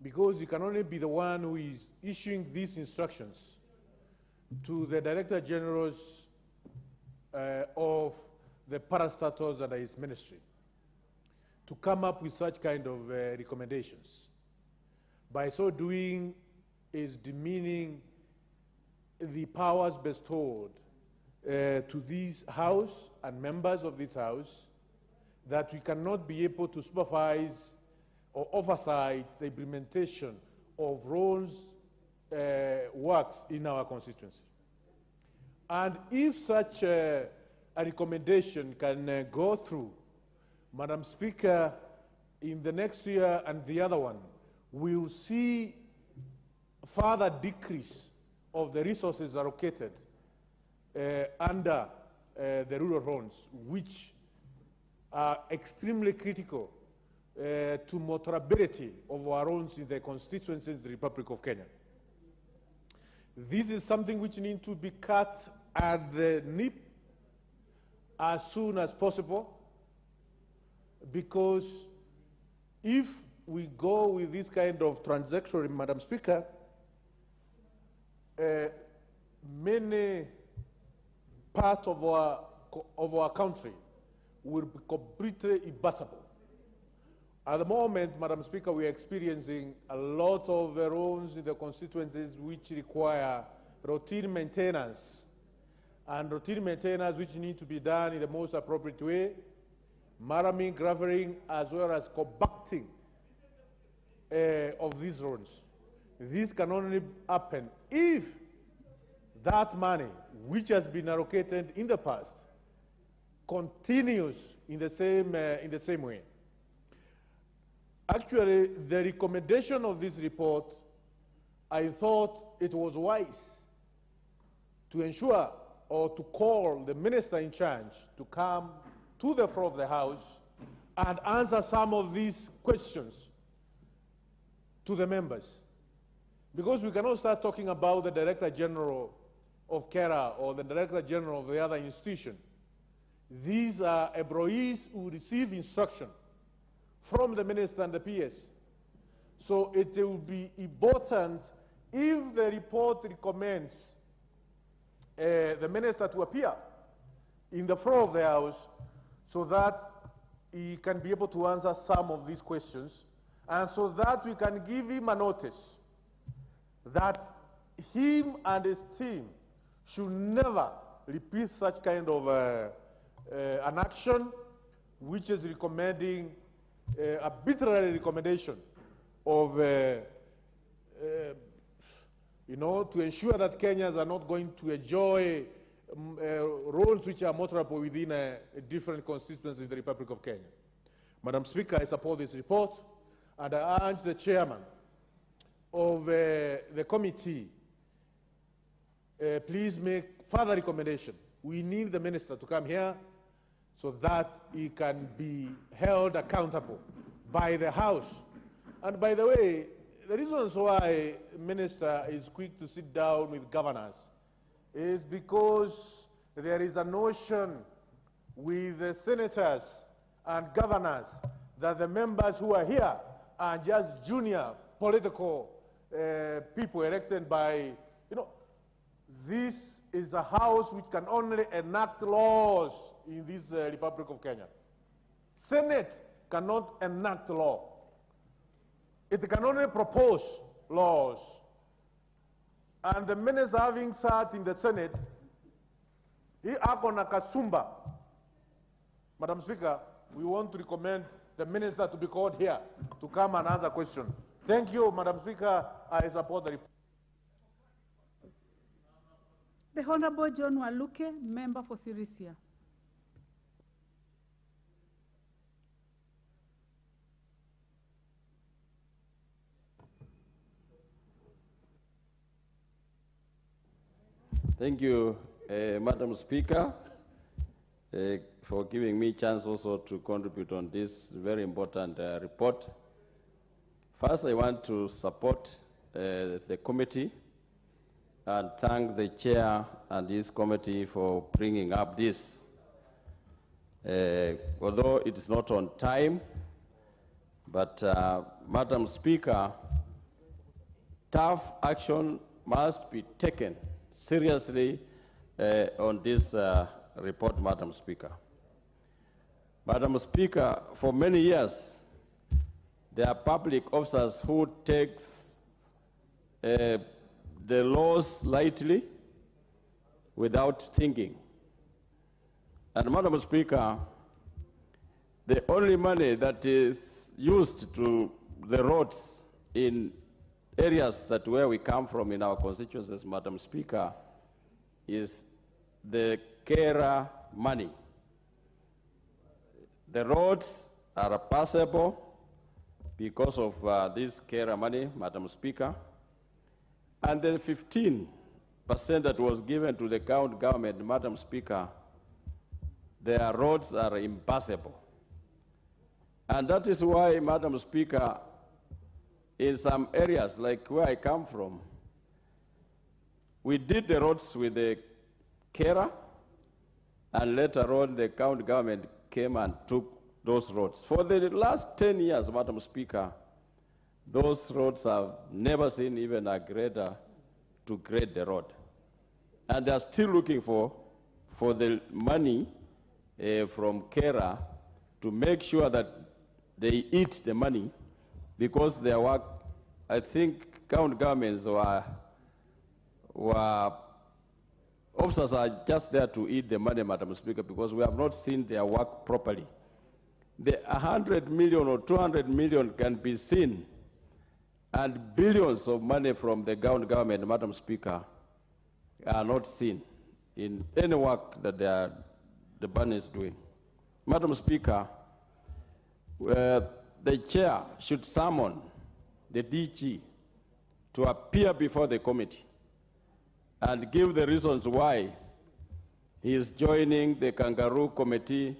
because you can only be the one who is issuing these instructions to the Director Generals of the parastatals under his ministry to come up with such kind of recommendations. By so doing, is demeaning the powers bestowed to this House and members of this House, that we cannot be able to supervise or oversight the implementation of roads works in our constituency. And if such a recommendation can go through, Madam Speaker, in the next year and the other one, we'll see further decrease of the resources allocated under the rural roads, which are extremely critical to motorability of our roads in the constituencies of the Republic of Kenya. This is something which needs to be cut at the nip as soon as possible, because if we go with this kind of transaction, Madam Speaker, many parts of our country will be completely impassable. At the moment, Madam Speaker, we are experiencing a lot of roads in the constituencies which require routine maintenance, and routine maintenance which need to be done in the most appropriate way, marraming, graveling, as well as compacting of these roads. This can only happen if that money, which has been allocated in the past, continues in the same way. Actually, the recommendation of this report, I thought it was wise to ensure or to call the minister in charge to come to the floor of the House and answer some of these questions to the members. Because we cannot start talking about the Director General of KERA or the Director General of the other institution. These are employees who receive instruction from the minister and the PS. So it will be important if the report recommends the minister to appear in the floor of the House so that he can be able to answer some of these questions, and so that we can give him a notice that him and his team should never repeat such kind of an action which is recommending arbitrary recommendation of, to ensure that Kenyans are not going to enjoy roads which are motorable within different constituencies in the Republic of Kenya. Madam Speaker, I support this report, and I urge the chairman of the committee, please make further recommendation. We need the minister to come here so that he can be held accountable by the House. And by the way, the reasons why the minister is quick to sit down with governors is because there is a notion with the senators and governors that the members who are here are just junior political people elected by, this is a house which can only enact laws in this Republic of Kenya. Senate cannot enact law. It can only propose laws. And the minister, having sat in the Senate, he akona kasumba. Madam Speaker, we want to recommend the minister to be called here to come and answer questions. Thank you, Madam Speaker. I support the report. The Honorable John Waluke, member for Sirisia. Thank you, Madam Speaker, for giving me a chance also to contribute on this very important report. First, I want to support the committee and thank the chair and this committee for bringing up this. Although it is not on time, but Madam Speaker, tough action must be taken seriously on this report, Madam Speaker. Madam Speaker, for many years, there are public officers who takes the laws lightly without thinking. And Madam Speaker, the only money that is used to the roads in areas that where we come from in our constituencies, Madam Speaker, is the carer money. The roads are passable because of this carer money, Madam Speaker. And the 15% that was given to the county government, Madam Speaker, their roads are impassable. And that is why, Madam Speaker, in some areas like where I come from, we did the roads with the carer, and later on the county government came and took those roads. For the last 10 years, Madam Speaker, those roads have never seen even a grader to grade the road. And they are still looking for the money from carer to make sure that they eat the money, because their work, I think county governments were officers are just there to eat the money, Madam Speaker, because we have not seen their work properly. The 100 million or 200 million can be seen, and billions of money from the county government, Madam Speaker, are not seen in any work that the bank is doing. Madam Speaker, the chair should summon the DG to appear before the committee and give the reasons why he is joining the kangaroo committee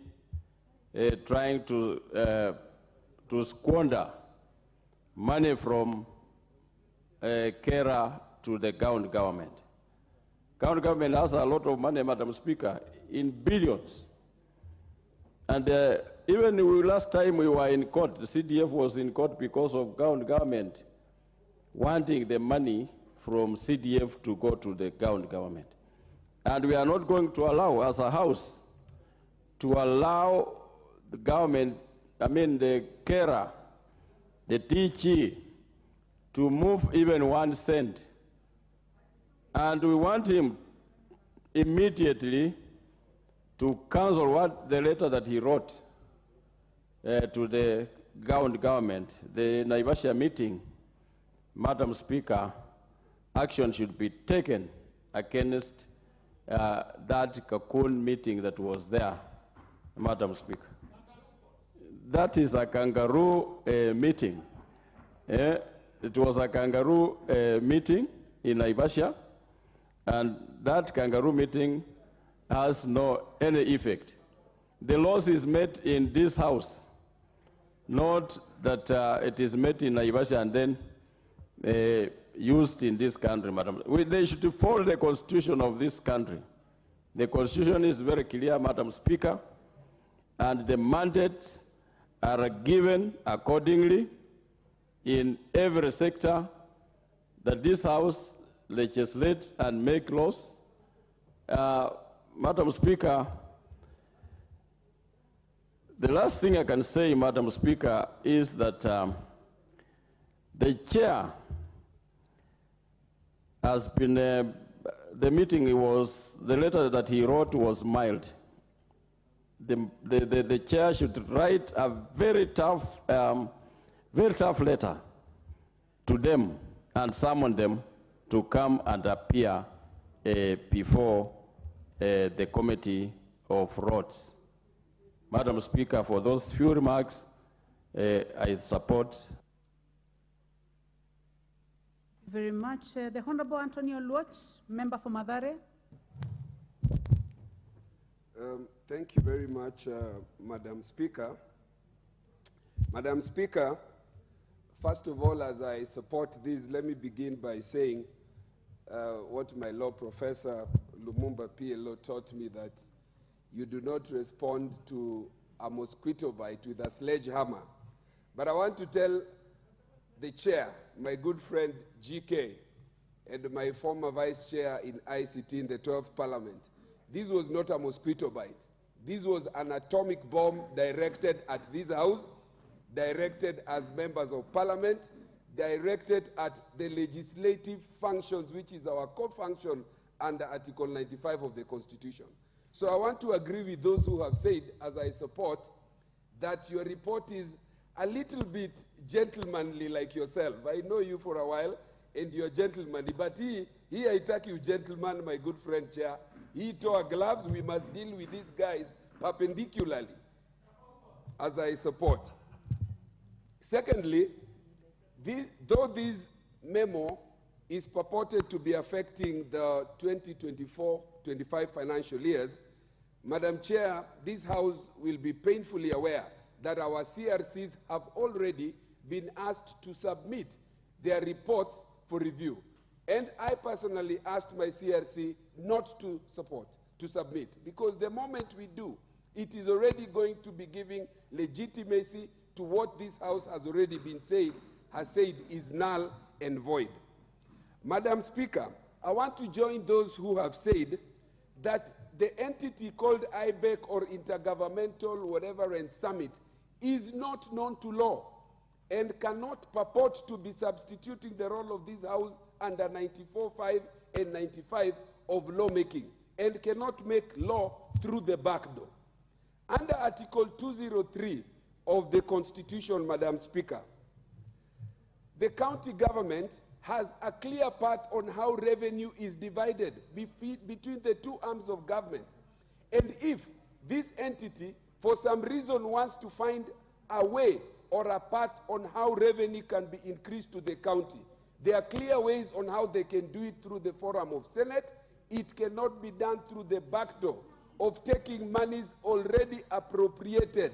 trying to squander money from carer to the county government. County government has a lot of money, Madam Speaker, in billions. And even last time we were in court, the CDF was in court because of county government wanting the money from CDF to go to the county government. And we are not going to allow, as a house, to allow the government, the carer, the DG, to move even 1 cent. And we want him immediately to cancel the letter that he wrote to the county government, the Naivasha meeting. Madam Speaker, action should be taken against that cocoon meeting that was there, Madam Speaker. That is a kangaroo meeting. It was a kangaroo meeting in Naivasha, and that kangaroo meeting has any effect. The laws is made in this house, not that it is made in Naivasha and then used in this country, Madam. They should follow the constitution of this country. The constitution is very clear, Madam Speaker, and the mandates are given accordingly in every sector that this house legislate and make laws. Madam Speaker, the last thing I can say, Madam Speaker, is that the chair has been, the meeting the letter that he wrote was mild. The chair should write a very tough letter to them and summon them to come and appear before the Committee of Roads. Madam Speaker, for those few remarks, I support. Very much. The Honorable Antonio Luoch, member for Madare. Thank you very much, Madam Speaker. Madam Speaker, first of all, as I support this, let me begin by saying what my law professor, Lumumba PLO, taught me, that you do not respond to a mosquito bite with a sledgehammer. But I want to tell the chair my good friend GK, and my former vice chair in ICT in the 12th Parliament, this was not a mosquito bite. This was an atomic bomb directed at this house, directed as members of parliament, directed at the legislative functions, which is our core function under Article 95 of the Constitution. So I want to agree with those who have said, as I support, that your report is a little bit gentlemanly like yourself. I know you for a while, and you're gentlemanly, but he attack you gentleman, my good friend Chair. He tore gloves. We must deal with these guys perpendicularly, as I support. Secondly, though this memo is purported to be affecting the 2024-25 financial years, Madam Chair, this House will be painfully aware that our CRCs have already been asked to submit their reports for review. And I personally asked my CRC not to submit, because the moment we do, it is already going to be giving legitimacy to what this House has already been said is null and void. Madam Speaker, I want to join those who have said that the entity called IBEC or Intergovernmental whatever and Summit is not known to law and cannot purport to be substituting the role of this House under 94.5 and 95 of lawmaking, and cannot make law through the back door. Under Article 203 of the Constitution, Madam Speaker, the county government has a clear path on how revenue is divided between the two arms of government. And if this entity, for some reason, wants to find a way or a path on how revenue can be increased to the county, there are clear ways on how they can do it through the forum of Senate. It cannot be done through the back door of taking monies already appropriated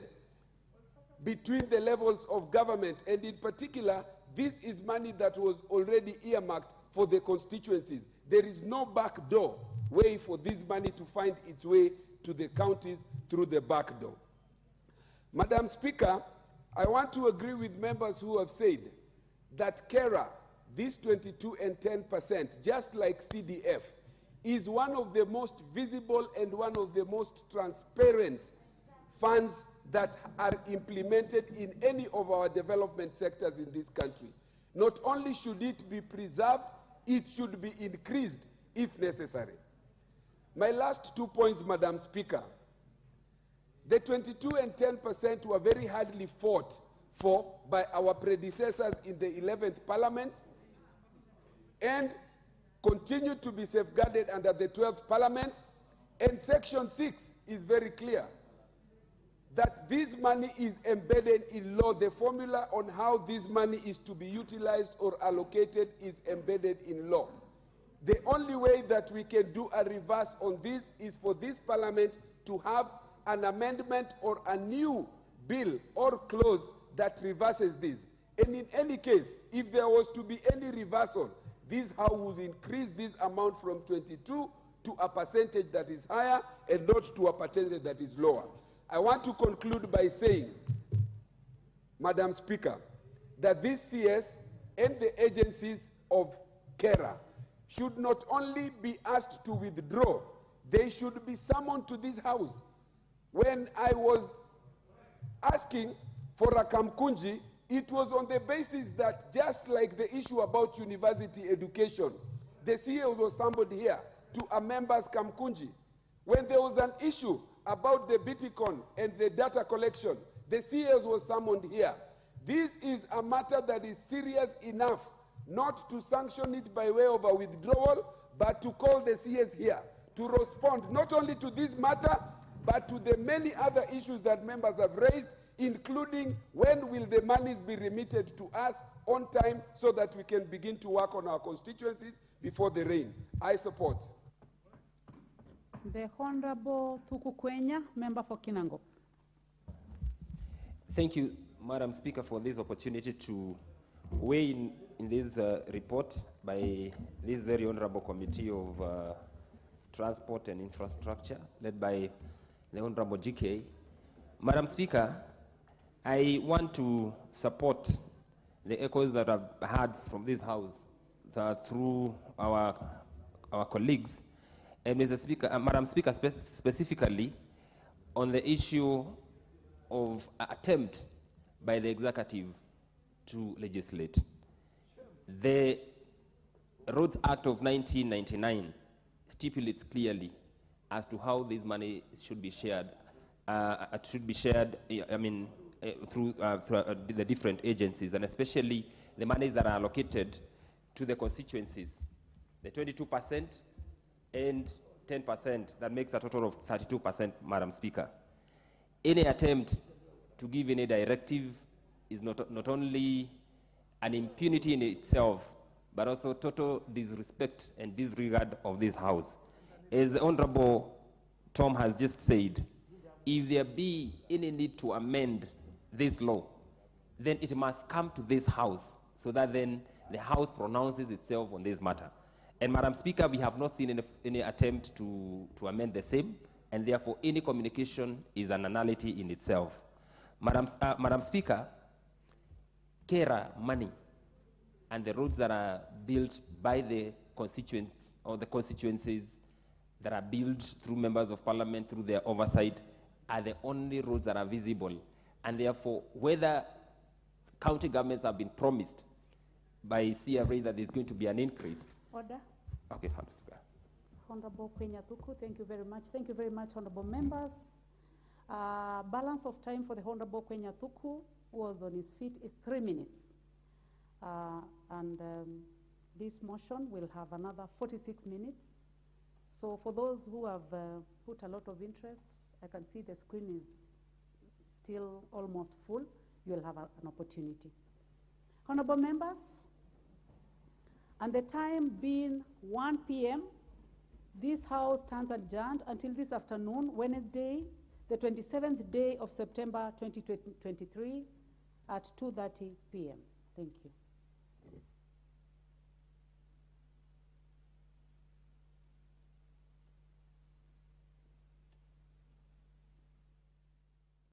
between the levels of government. And in particular, this is money that was already earmarked for the constituencies. There is no back door way for this money to find its way to the counties through the back door. Madam Speaker, I want to agree with members who have said that KERA, this 22 and 10%, just like CDF, is one of the most visible and one of the most transparent funds that are implemented in any of our development sectors in this country. Not only should it be preserved, it should be increased if necessary. My last 2 points, Madam Speaker. The 22 and 10% were very hardly fought for by our predecessors in the 11th Parliament and continue to be safeguarded under the 12th Parliament. And Section 6 is very clear that this money is embedded in law. The formula on how this money is to be utilized or allocated is embedded in law. The only way that we can do a reverse on this is for this Parliament to have an amendment or a new bill or clause that reverses this. And in any case, if there was to be any reversal, this House would increase this amount from 22 to a percentage that is higher and not to a percentage that is lower. I want to conclude by saying, Madam Speaker, that this CS and the agencies of KERA should not only be asked to withdraw, they should be summoned to this House. When I was asking for a Kamkunji, it was on the basis that just like the issue about university education, the CEO was summoned here to a member's Kamkunji. When there was an issue about the Biticon and the data collection, the CS was summoned here. This is a matter that is serious enough not to sanction it by way of a withdrawal, but to call the CS here to respond not only to this matter, but to the many other issues that members have raised, including when will the monies be remitted to us on time so that we can begin to work on our constituencies before the rain. I support. The Honorable Thuku Kwenya, member for Kinango. Thank you, Madam Speaker, for this opportunity to weigh in this report by this very honorable Committee of Transport and Infrastructure, led by the Honorable GK. Madam Speaker, I want to support the echoes that I've heard from this house through our colleagues, and Mr. Speaker, Madam Speaker, specifically on the issue of attempt by the executive to legislate. The Roads Act of 1999 stipulates clearly as to how this money should be shared. Through the different agencies, and especially the monies that are allocated to the constituencies, the 22% and 10%, that makes a total of 32%, Madam Speaker. Any attempt to give any directive is not only an impunity in itself, but also total disrespect and disregard of this House. As the Honorable Tom has just said, if there be any need to amend this law, then it must come to this House so that then the House pronounces itself on this matter. And Madam Speaker, we have not seen any attempt to amend the same, and therefore any communication is an nullity in itself. Madam Speaker, KERA money and the roads that are built by the constituents or the constituencies that are built through members of parliament through their oversight are the only roads that are visible. And therefore, whether county governments have been promised by CRA that there's going to be an increase. Order. Okay, Madam Speaker. Honorable Kenyatuku, thank you very much. Thank you very much, honorable members. Balance of time for the Honorable Kenyatuku, who was on his feet, is 3 minutes. This motion will have another 46 minutes. So for those who have put a lot of interest, I can see the screen is still almost full. You'll have an opportunity. Honorable members, and the time being 1 p.m., this House stands adjourned until this afternoon, Wednesday, the 27th day of September 2023 at 2:30 p.m. Thank you.